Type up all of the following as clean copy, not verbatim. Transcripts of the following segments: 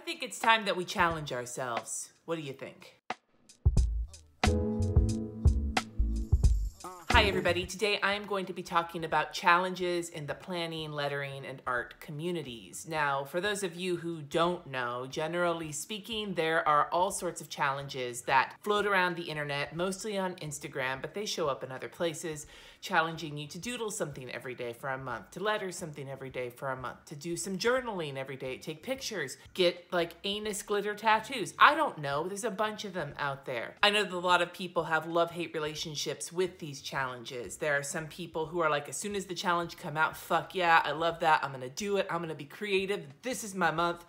think it's time that we challenge ourselves. What do you think? Hi everybody, today I'm going to be talking about challenges in the planning, lettering, and art communities. Now, for those of you who don't know, generally speaking, there are all sorts of challenges that float around the internet, mostly on Instagram, but they show up in other places, challenging you to doodle something every day for a month, to letter something every day for a month, to do some journaling every day, take pictures, get like anus glitter tattoos. I don't know, there's a bunch of them out there. I know that a lot of people have love-hate relationships with these challenges. There are some people who are like, as soon as the challenge come out, fuck yeah, I love that, I'm gonna do it, I'm gonna be creative, this is my month.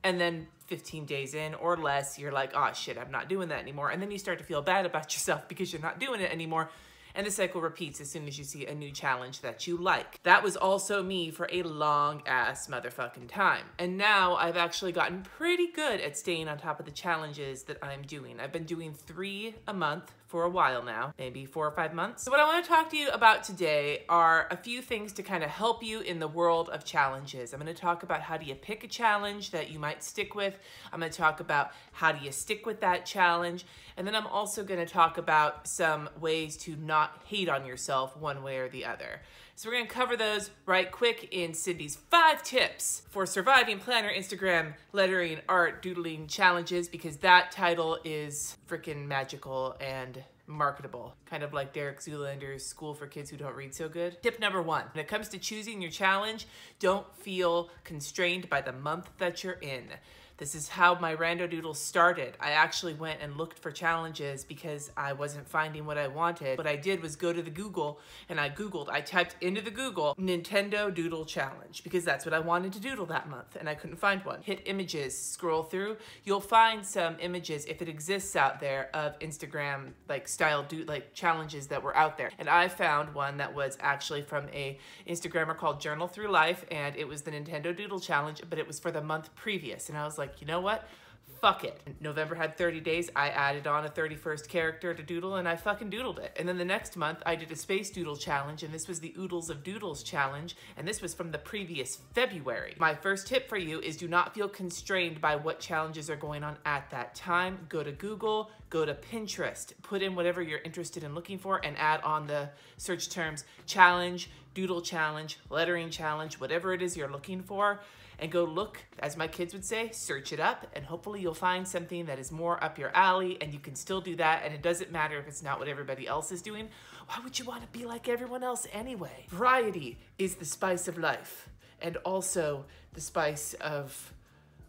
And then 15 days in or less, you're like, oh shit, I'm not doing that anymore. And then you start to feel bad about yourself because you're not doing it anymore. And the cycle repeats as soon as you see a new challenge that you like. That was also me for a long ass motherfucking time. And now I've actually gotten pretty good at staying on top of the challenges that I'm doing. I've been doing 3 a month for a while now, maybe 4 or 5 months. So what I want to talk to you about today are a few things to kind of help you in the world of challenges. I'm going to talk about how do you pick a challenge that you might stick with. I'm going to talk about how do you stick with that challenge. And then I'm also going to talk about some ways to not hate on yourself one way or the other. So we're going to cover those right quick in Cindy's 5 tips for surviving planner, Instagram, lettering, art, doodling challenges, because that title is freaking magical and marketable. Kind of like Derek Zoolander's School for Kids Who Don't Read So Good. Tip number 1, when it comes to choosing your challenge, don't feel constrained by the month that you're in. This is how my Rando Doodles started. I actually went and looked for challenges because I wasn't finding what I wanted. What I did was go to the Google and I typed into the Google Nintendo Doodle Challenge because that's what I wanted to doodle that month and I couldn't find one. Hit images, scroll through. You'll find some images, if it exists out there, of Instagram style challenges that were out there. And I found one that was actually from a Instagrammer called Journal Through Life, and it was the Nintendo Doodle Challenge, but it was for the month previous. And I was like, you know what? Fuck it. November had 30 days. I added on a 31st character to doodle and I fucking doodled it. And then the next month I did a space doodle challenge, and this was the Oodles of Doodles challenge. And this was from the previous February. My first tip for you is do not feel constrained by what challenges are going on at that time. Go to Google, go to Pinterest, put in whatever you're interested in looking for and add on the search terms challenge, doodle challenge, lettering challenge, whatever it is you're looking for. And go look, as my kids would say, search it up, and hopefully you'll find something that is more up your alley, and you can still do that, and it doesn't matter if it's not what everybody else is doing. Why would you want to be like everyone else anyway? Variety is the spice of life, and also the spice of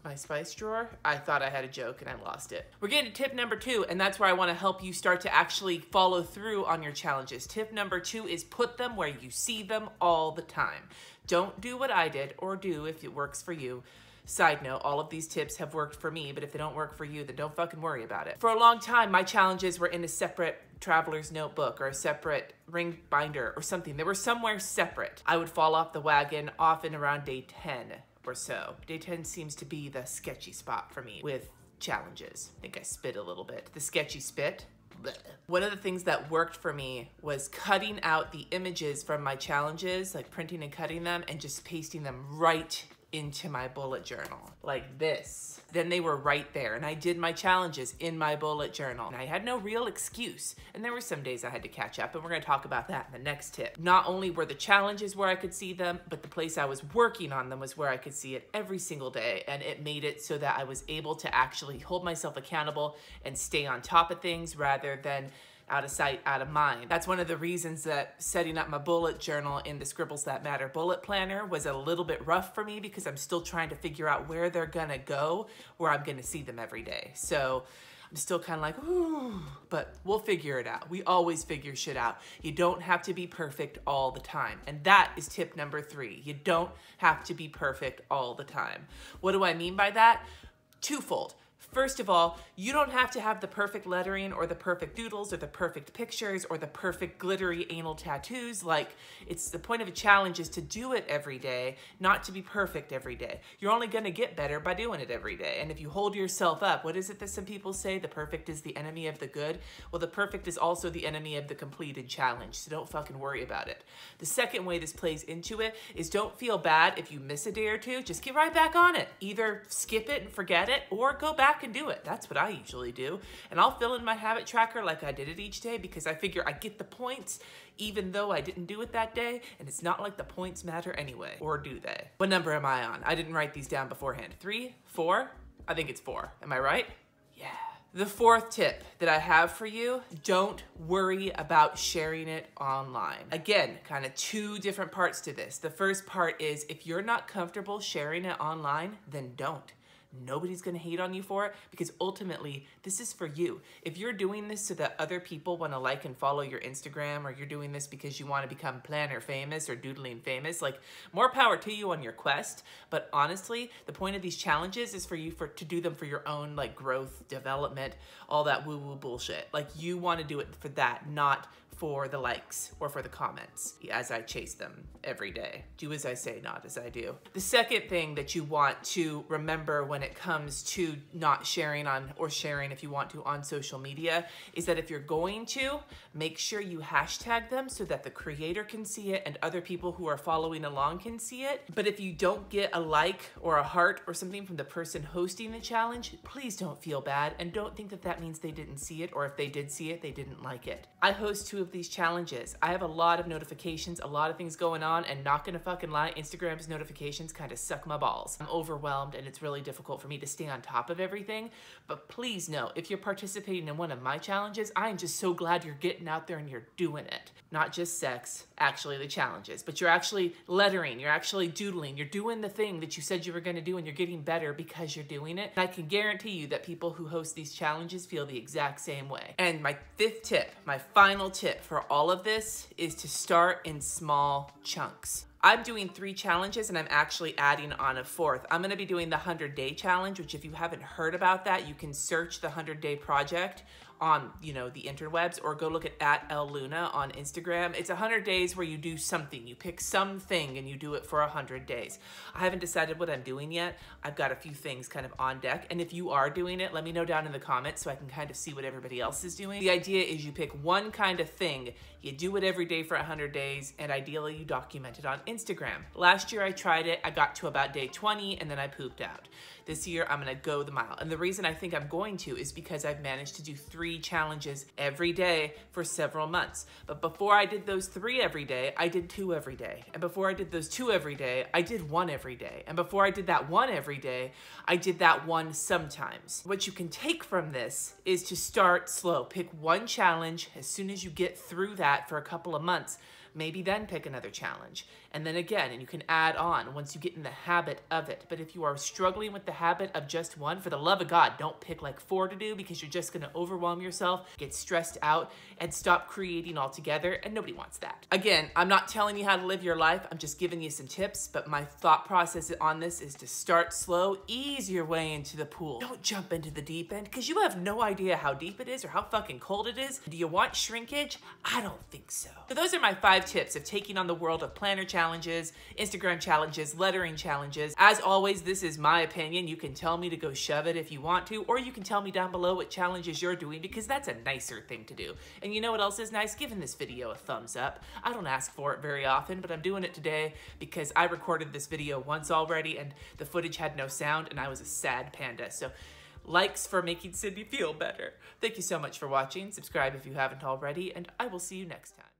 my spice drawer. I thought I had a joke and I lost it. We're getting to tip number 2, and that's where I want to help you start to actually follow through on your challenges. Tip number 2 is put them where you see them all the time. Don't do what I did, or do if it works for you. Side note, all of these tips have worked for me, but if they don't work for you, then don't fucking worry about it. For a long time, my challenges were in a separate traveler's notebook or a separate ring binder or something. They were somewhere separate. I would fall off the wagon often around day 10 or so. Day 10 seems to be the sketchy spot for me with challenges. I think I spit a little bit. The sketchy spit. Blech. One of the things that worked for me was cutting out the images from my challenges, like printing and cutting them and just pasting them right into my bullet journal, like this. Then they were right there, and I did my challenges in my bullet journal, and I had no real excuse. And there were some days I had to catch up, and we're gonna talk about that in the next tip. Not only were the challenges where I could see them, but the place I was working on them was where I could see it every single day, and it made it so that I was able to actually hold myself accountable and stay on top of things rather than out of sight, out of mind. That's one of the reasons that setting up my bullet journal in the Scribbles That Matter bullet planner was a little bit rough for me because I'm still trying to figure out where they're gonna go, where I'm gonna see them every day. So I'm still kind of like, ooh, but we'll figure it out. We always figure shit out. You don't have to be perfect all the time. And that is tip number 3. You don't have to be perfect all the time. What do I mean by that? Twofold. First of all, you don't have to have the perfect lettering or the perfect doodles or the perfect pictures or the perfect glittery anal tattoos. Like, it's the point of a challenge is to do it every day, not to be perfect every day. You're only gonna get better by doing it every day. And if you hold yourself up, what is it that some people say? The perfect is the enemy of the good. Well, the perfect is also the enemy of the completed challenge, so don't fucking worry about it. The second way this plays into it is don't feel bad if you miss a day or two, just get right back on it. Either skip it and forget it or go back and do it. That's what I usually do. And I'll fill in my habit tracker like I did it each day because I figure I get the points even though I didn't do it that day, and it's not like the points matter anyway. Or do they? What number am I on? I didn't write these down beforehand. 3? 4? I think it's 4. Am I right? Yeah. The fourth tip that I have for you, don't worry about sharing it online. Again, kind of two different parts to this. The first part is if you're not comfortable sharing it online, then don't. Nobody's gonna hate on you for it because ultimately this is for you. If you're doing this so that other people wanna like and follow your Instagram, or you're doing this because you wanna become planner famous or doodling famous, like, more power to you on your quest. But honestly, the point of these challenges is for you to do them for your own like growth, development, all that woo-woo bullshit. Like, you wanna do it for that, not for the likes or for the comments as I chase them every day. Do as I say, not as I do. The second thing that you want to remember when it comes to not sharing on, or sharing if you want to, on social media is that if you're going to, make sure you hashtag them so that the creator can see it and other people who are following along can see it. But if you don't get a like or a heart or something from the person hosting the challenge, please don't feel bad and don't think that that means they didn't see it, or if they did see it, they didn't like it. I host 2 of these challenges. I have a lot of notifications, a lot of things going on, and not gonna fucking lie, Instagram's notifications kind of suck my balls. I'm overwhelmed and it's really difficult for me to stay on top of everything. But please know, if you're participating in one of my challenges, I am just so glad you're getting out there and you're doing it. Not just sex, actually the challenges, but you're actually lettering, you're actually doodling, you're doing the thing that you said you were gonna do, and you're getting better because you're doing it. And I can guarantee you that people who host these challenges feel the exact same way. And my 5th tip, my final tip for all of this is to start in small chunks. I'm doing 3 challenges and I'm actually adding on a 4th. I'm gonna be doing the 100-day challenge, which if you haven't heard about that, you can search the 100-day project on, you know, the interwebs, or go look at @LLuna on Instagram. It's 100 days where you do something. You pick something and you do it for 100 days. I haven't decided what I'm doing yet. I've got a few things kind of on deck. And if you are doing it, let me know down in the comments so I can kind of see what everybody else is doing. The idea is you pick one kind of thing, you do it every day for 100 days, and ideally you document it on Instagram. Last year I tried it, I got to about day 20 and then I pooped out. This year I'm gonna go the mile. And the reason I think I'm going to is because I've managed to do 3 challenges every day for several months. But before I did those 3 every day, I did 2 every day. And before I did those 2 every day, I did 1 every day. And before I did that 1 every day, I did that 1 sometimes. What you can take from this is to start slow. Pick 1 challenge. As soon as you get through that for a couple of months, maybe then pick another challenge. And then again, and you can add on once you get in the habit of it. But if you are struggling with the habit of just 1, for the love of God, don't pick like 4 to do, because you're just gonna overwhelm yourself, get stressed out, and stop creating altogether, and nobody wants that. Again, I'm not telling you how to live your life, I'm just giving you some tips, but my thought process on this is to start slow, ease your way into the pool. Don't jump into the deep end, because you have no idea how deep it is or how fucking cold it is. Do you want shrinkage? I don't think so. So those are my 5 tips of taking on the world of planner challenges, Instagram challenges, lettering challenges. As always, this is my opinion. You can tell me to go shove it if you want to, or you can tell me down below what challenges you're doing, because that's a nicer thing to do. And you know what else is nice? Giving this video a thumbs up. I don't ask for it very often, but I'm doing it today because I recorded this video once already and the footage had no sound and I was a sad panda. So likes for making Sydney feel better. Thank you so much for watching. Subscribe if you haven't already, and I will see you next time.